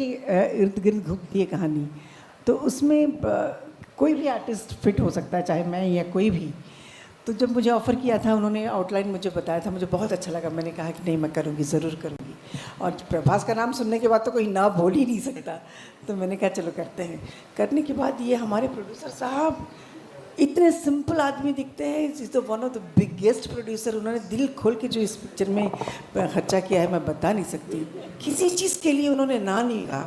के इर्द गिर्द घूमती है कहानी। तो उसमें कोई भी आर्टिस्ट फिट हो सकता है, चाहे मैं या कोई भी। तो जब मुझे ऑफ़र किया था, उन्होंने आउटलाइन मुझे बताया था, मुझे बहुत अच्छा लगा। मैंने कहा कि नहीं, मैं करूँगी, ज़रूर करूँगी। और प्रभास का नाम सुनने के बाद तो कोई ना बोल ही नहीं सकता। तो मैंने कहा चलो करते हैं। करने के बाद ये हमारे प्रोड्यूसर साहब इतने सिंपल आदमी दिखते हैं। Is the one of the biggest producer. उन्होंने दिल खोल के जो इस पिक्चर में खर्चा किया है, मैं बता नहीं सकती। किसी चीज़ के लिए उन्होंने ना नहीं कहा।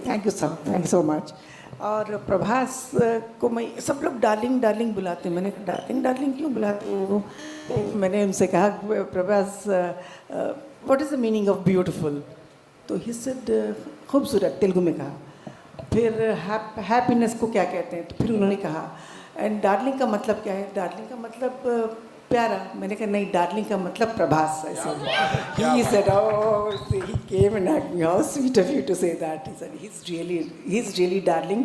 Thank you sir, thank you so much. और प्रभास को मैं, सब लोग डार्लिंग डार्लिंग बुलाते हैं। मैंने कहा डार्लिंग डार्लिंग क्यों बुलाते हैं वो? मैंने उनसे कहा Prabhas, what is the meaning of beautiful? तो ही सेड खूबसूरत, तेलुगु में कहा। फिर हैप्पीनेस को क्या कहते हैं? तो फिर उन्होंने कहा एंड डार्लिंग का मतलब क्या है? डार्लिंग का मतलब प्यारा। मैंने कहा नहीं, डार्लिंग का मतलब प्रभास। ऐसे ही said, oh, he came and hugged me, how sweet of you to say that. He said he is really darling.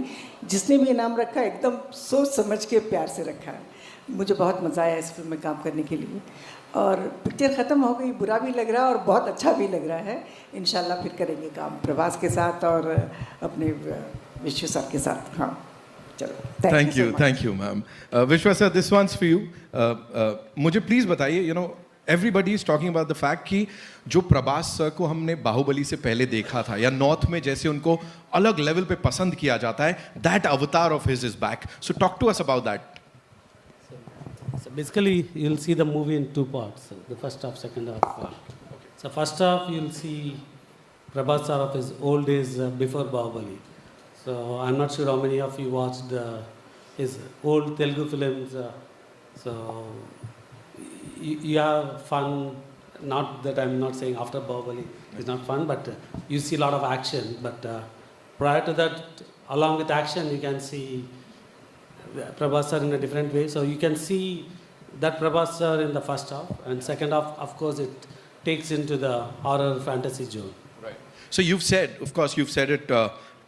जिसने भी ये नाम रखा है, एकदम सोच समझ के प्यार से रखा है। मुझे बहुत मज़ा आया इस फिल्म में काम करने के लिए। और पिक्चर ख़त्म हो गई, बुरा भी लग रहा है और बहुत अच्छा भी लग रहा है। इंशाल्लाह फिर करेंगे काम प्रभास के साथ और अपने विश्व सर के साथ। हाँ, चलो, thank you ma'am. Vishwa sir, this one's for you. मुझे प्लीज़ बताइए, everybody is talking about the fact कि जो प्रभास सर को हमने बाहुबली से पहले देखा था, या नॉर्थ में जैसे उनको अलग लेवल पे पसंद किया जाता है, that avatar of his is back. So talk to us about that. So basically, you'll see the movie in two parts, the first half, second half. So first half, you'll see Prabhas sir of his old days before Bahubali. So I'm not sure how many of you watched his old Telugu films. So you have fun. Not that I'm not saying after Bahubali is not fun, but you see a lot of action. But prior to that, along with action, you can see Prabhas sir in a different way. So you can see that Prabhas sir in the first half, and second half, of course, it takes into the horror fantasy zone. Right. So you've said, of course, you've said it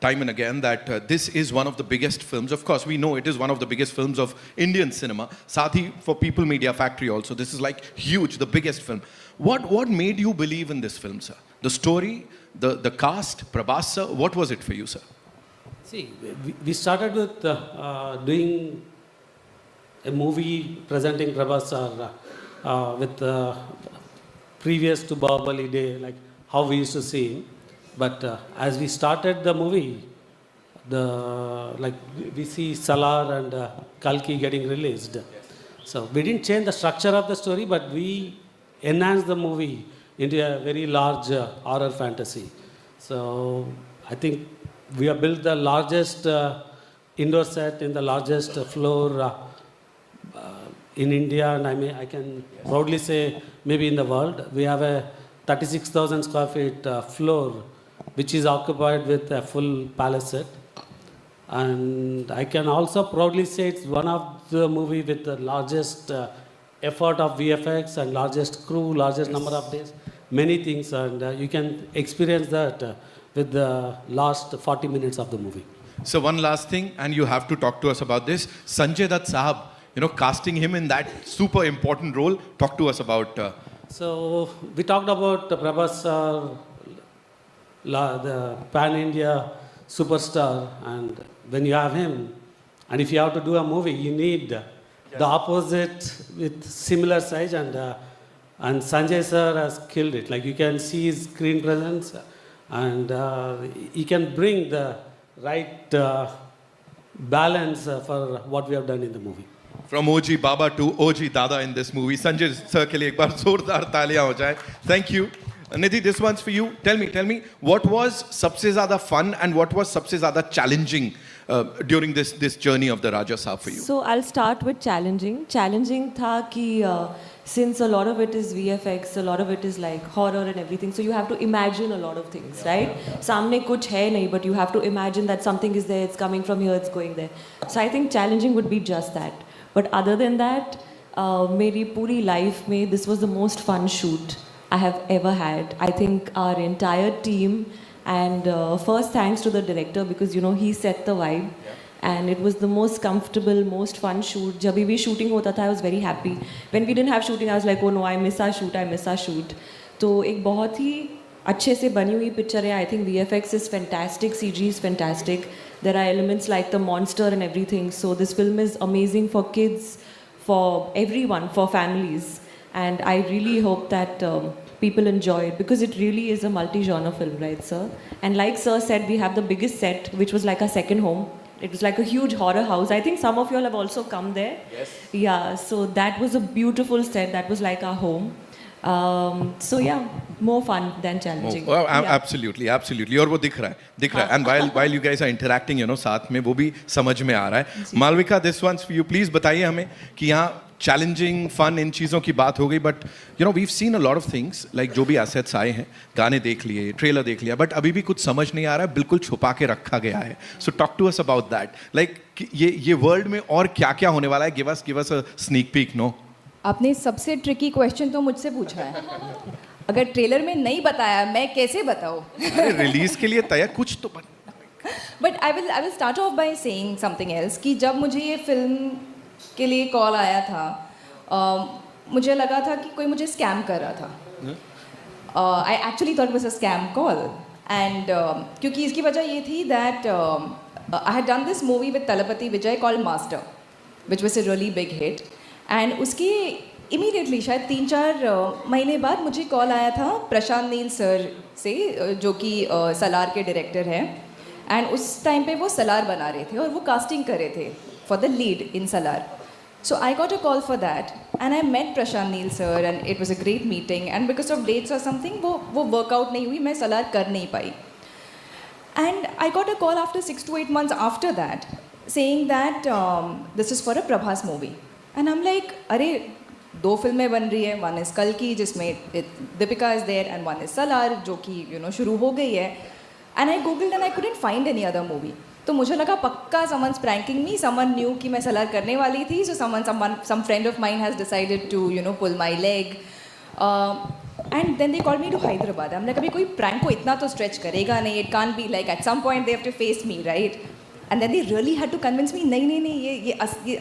time and again that this is one of the biggest films. Of course, we know it is one of the biggest films of Indian cinema. Sathi for People Media Factory also. This is like huge, the biggest film. What made you believe in this film, sir? The story, the cast, Prabhas sir. What was it for you, sir? See, we started with doing a movie presenting Prabhas sir with previous to Bahubali day, like how we used to see him. But as we started the movie, we see Salar and Kalki getting released. So we didn't change the structure of the story, but we enhanced the movie into a very large horror fantasy. So I think we have built the largest indoor set in the largest floor in India, and I can proudly say maybe in the world. We have a 36,000 square feet floor, which is occupied with a full palace set. And I can also proudly say it's one of the movie with the largest effort of VFX and largest crew, largest number of days, many things, and you can experience that with the last 40 minutes of the movie. So one last thing, and you have to talk to us about this. Sanjay Dutt Sahab, casting him in that super important role. Talk to us about... So we talked about Prabhas sir, the pan-India superstar, and when you have him, and if you have to do a movie, you need the opposite with similar size, and Sanjay sir has killed it. Like you can see his screen presence, and he can bring the right balance for what we have done in the movie. From OG Baba to OG Dada in this movie. Sanjay sir ke liye ek baar zordar taaliyan ho jaye. Thank you. Nidhi, this one's for you. Tell me, what was sabse zyada fun and what was sabse zyada challenging during this journey of the Raja Saab for you? So I'll start with challenging. Challenging tha ki since a lot of it is VFX, a lot of it is like horror and everything, so you have to imagine a lot of things, right? Samne kuch hai nahi, but you have to imagine that something is there, it's coming from here, it's going there. So I think challenging would be just that. But other than that, meri puri life mein, this was the most fun shoot I have ever had. I think our entire team, and first thanks to the director, because he set the vibe. And it was the most comfortable, most fun shoot. Jab bhi shooting hota tha, I was very happy. When we didn't have shooting, I was like, oh no, I miss our shoot. तो एक बहुत ही अच्छे से बनी हुई picture है. I think VFX is fantastic, CG is fantastic. There are elements like the monster and everything. So this film is amazing for kids, for everyone, for families. And I really hope that people enjoy it because it really is a multi-genre film, right, sir? And like sir said, we have the biggest set, which was like our second home. It was like a huge horror house. I think some of you all have also come there. Yes. Yeah, so that was a beautiful set. That was like our home. So yeah, more fun than challenging. Oh, Yeah. absolutely. और वो दिख रहा है. And while you guys are interacting, साथ में वो भी समझ में आ रहा है. Malvika, this one's for you. Please बताइए हमें कि यहाँ चैलेंजिंग फन इन चीज़ों की बात हो गई, but we've seen a lot of things, like जो भी assets आए हैं, गाने देख लिए, ट्रेलर देख लिया, बट अभी भी कुछ समझ नहीं आ रहा है, बिल्कुल छुपा के रखा गया है. So talk to us about that. Like ये वर्ल्ड में और क्या क्या होने वाला है? Give us a sneak peek, no? आपने सबसे ट्रिकी क्वेश्चन तो मुझसे पूछा है. अगर ट्रेलर में नहीं बताया मैं कैसे बताऊँ? रिलीज के लिए तैयार कुछ तो but I will start of by saying something else कि जब मुझे ये फिल्म के लिए कॉल आया था, मुझे लगा था कि कोई मुझे स्कैम कर रहा था. I actually thought was a scam call. And क्योंकि इसकी वजह ये थी that I had done this movie with Thalapathy Vijay called master, which was a really big hit. And उसके इमीडिएटली शायद 3-4 महीने बाद मुझे कॉल आया था प्रशांत नील सर से, जो कि सलार के डायरेक्टर हैं. एंड उस टाइम पे वो सलार बना रहे थे और वो कास्टिंग कर रहे थे for the lead in Salaar. So I got a call for that and I met Prashanth Neel sir and it was a great meeting. And because of dates और समथिंग वो वर्कआउट नहीं हुई, मैं सलार कर नहीं पाई. And I got a call after 6 to 8 months after that saying that this is for a Prabhas movie. And I am like, अरे 2 फिल्में बन रही है, वन इज़ कल्कि जिसमें Deepika is there and one is Salaar जो कि शुरू हो गई है. And I googled and I couldn't find any other movie. तो मुझे लगा पक्का someone's pranking me, someone knew कि मैं सलार करने वाली थी. So some friend of mine has decided to pull my leg. And then they call me to Hyderabad. हमने कभी कोई प्रैंक को इतना तो स्ट्रेच करेगा नहीं. It can't be like at some point they have to face me, right? And then they really had to convince me, नहीं ये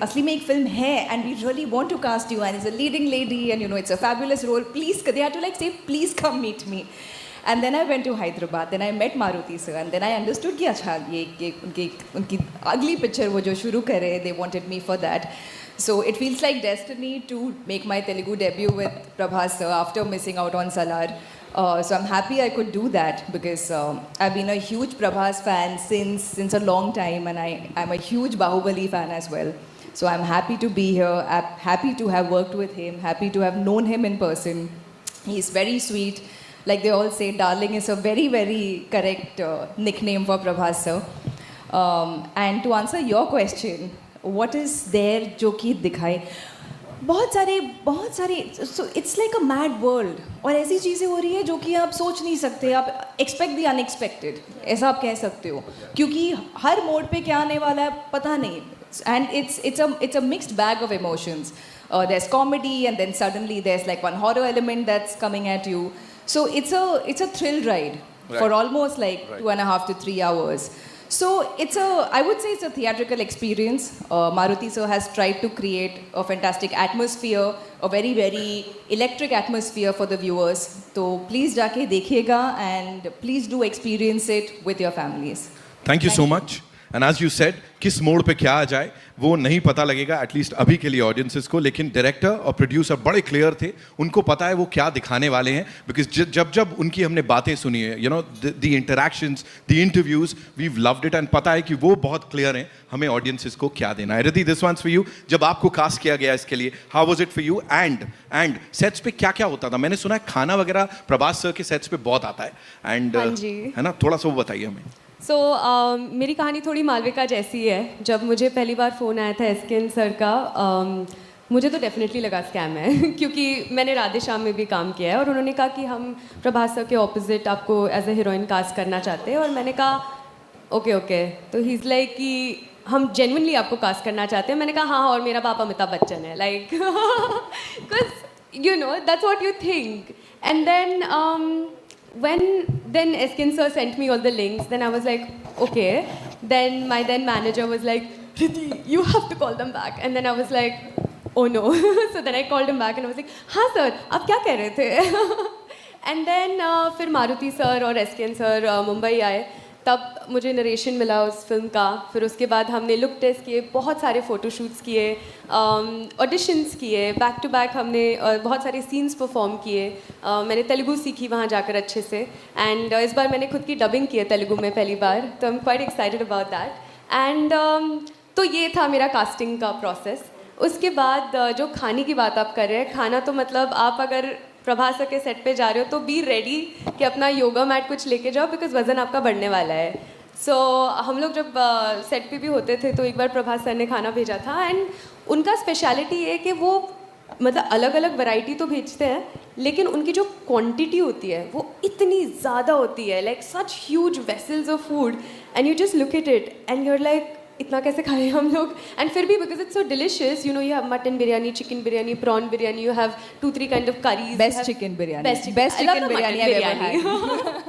असली में एक फिल्म है and we really want to cast you and is a leading lady and it's a fabulous role, please. They had to like say please come meet me. And then I went to Hyderabad, then I met Maruti sir and then I understood कि अच्छा ये उनकी अगली picture वो जो शुरू करे, they wanted me for that. So it feels like destiny to make my Telugu debut with Prabhas sir after missing out on Salar. So I'm happy I could do that because I've been a huge Prabhas fan since a long time, and I'm a huge Bahubali fan as well. So I'm happy to be here. I'm happy to have worked with him, happy to have known him in person. He's very sweet. Like they all say, darling is a very, very correct nickname for Prabhas sir. And to answer your question, what is there जो कि दिखाए, बहुत सारे so it's like a mad world. और ऐसी चीज़ें हो रही है जो कि आप सोच नहीं सकते. आप एक्सपेक्ट द अनएक्सपेक्टेड, ऐसा आप कह सकते हो, क्योंकि हर मोड पे क्या आने वाला है पता नहीं. And it's a mixed bag of emotions. There's comedy and then suddenly there's like one horror element that's coming at you. So it's a thrill ride for almost like 2.5 to 3 hours. So I would say it's a theatrical experience. Maruti sir has tried to create a fantastic atmosphere, a very, very electric atmosphere for the viewers. So please जाके देखिएगा and please do experience it with your families. Thank you so much. And as you said, किस मोड़ पे क्या आ जाए वो नहीं पता लगेगा, एटलीस्ट अभी के लिए ऑडियंसेस को. लेकिन डायरेक्टर और प्रोड्यूसर बड़े क्लियर थे, उनको पता है वो क्या दिखाने वाले हैं. बिकॉज जब उनकी हमने बातें सुनी है, the interactions, the interviews, we've loved it. And पता है कि वो बहुत क्लियर हैं हमें ऑडियंसेस को क्या देना है. Riddhi, this one's for you. जब आपको कास्ट किया गया इसके लिए, how was it for you? And sets पे क्या क्या होता था? मैंने सुना है खाना वगैरह प्रभास सर के सेट्स पे बहुत आता है. एंड है ना, थोड़ा सा वो बताइए हमें. सो मेरी कहानी थोड़ी मालविका जैसी है. जब मुझे पहली बार फ़ोन आया था एसकेन सर का, मुझे तो डेफिनेटली लगा स्कैम है क्योंकि मैंने राधे श्याम में भी काम किया है और उन्होंने कहा कि हम प्रभास सर के ऑपोजिट आपको एज ए हीरोइन कास्ट करना चाहते हैं. और मैंने कहा ओके. तो ही इज़ लाइक कि हम जेन्युइनली आपको कास्ट करना चाहते हैं. मैंने कहा हाँ, और मेरा पापा अमिताभ बच्चन है, like because that's what you think. And then when Eskin sir sent me all the links, then I was like, okay. Then my then manager was like, Riddhi, you have to call them back. And then I was like, oh no. So then I called him back and I was like, हाँ sir, आप क्या कह रहे थे? And then फिर Maruti sir और एसकेएन sir Mumbai आए, तब मुझे नरेशन मिला उस फिल्म का। फिर उसके बाद हमने लुक टेस्ट किए, बहुत सारे फ़ोटोशूट्स किए, ऑडिशंस किए, बैक टू बैक हमने बहुत सारे सीन्स परफॉर्म किए। मैंने तेलुगु सीखी वहाँ जाकर अच्छे से, एंड इस बार मैंने खुद की डबिंग की है तेलुगु में पहली बार, तो I am quite excited about that. And तो ये था मेरा कास्टिंग का प्रोसेस। उसके बाद जो खाने की बात आप कर रहे हैं, खाना तो मतलब आप अगर प्रभास सर के सेट पे जा रहे हो तो बी रेडी कि अपना योगा मैट कुछ लेके जाओ, बिकॉज वज़न आपका बढ़ने वाला है। सो हम लोग जब सेट पे भी होते थे तो एक बार प्रभास सर ने खाना भेजा था, एंड उनका स्पेशलिटी है कि वो मतलब अलग अलग वैरायटी तो भेजते हैं, लेकिन उनकी जो क्वांटिटी होती है वो इतनी ज़्यादा होती है, like such huge vessels of food, and you just look at it and you're like इतना कैसे खाए हम लोग। एंड फिर भी because it's so delicious, you know, you have mutton biryani, chicken biryani, prawn biryani, you have 2-3 kind of curries, Best chicken biryani. best Best I love chicken the biryani mutton I've ever biryani.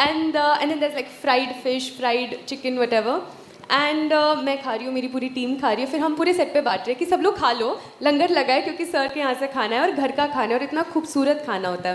And then there's like fried fish, fried chicken, whatever. And मैं खा रही हूँ, मेरी पूरी team खा रही है, फिर हम पूरे सेट पे बांट रहे हैं कि सब लोग खा लो, लंगर लगाए, क्योंकि सर के यहाँ से खाना है और घर का खाना है और इतना खूबसूरत खाना होता है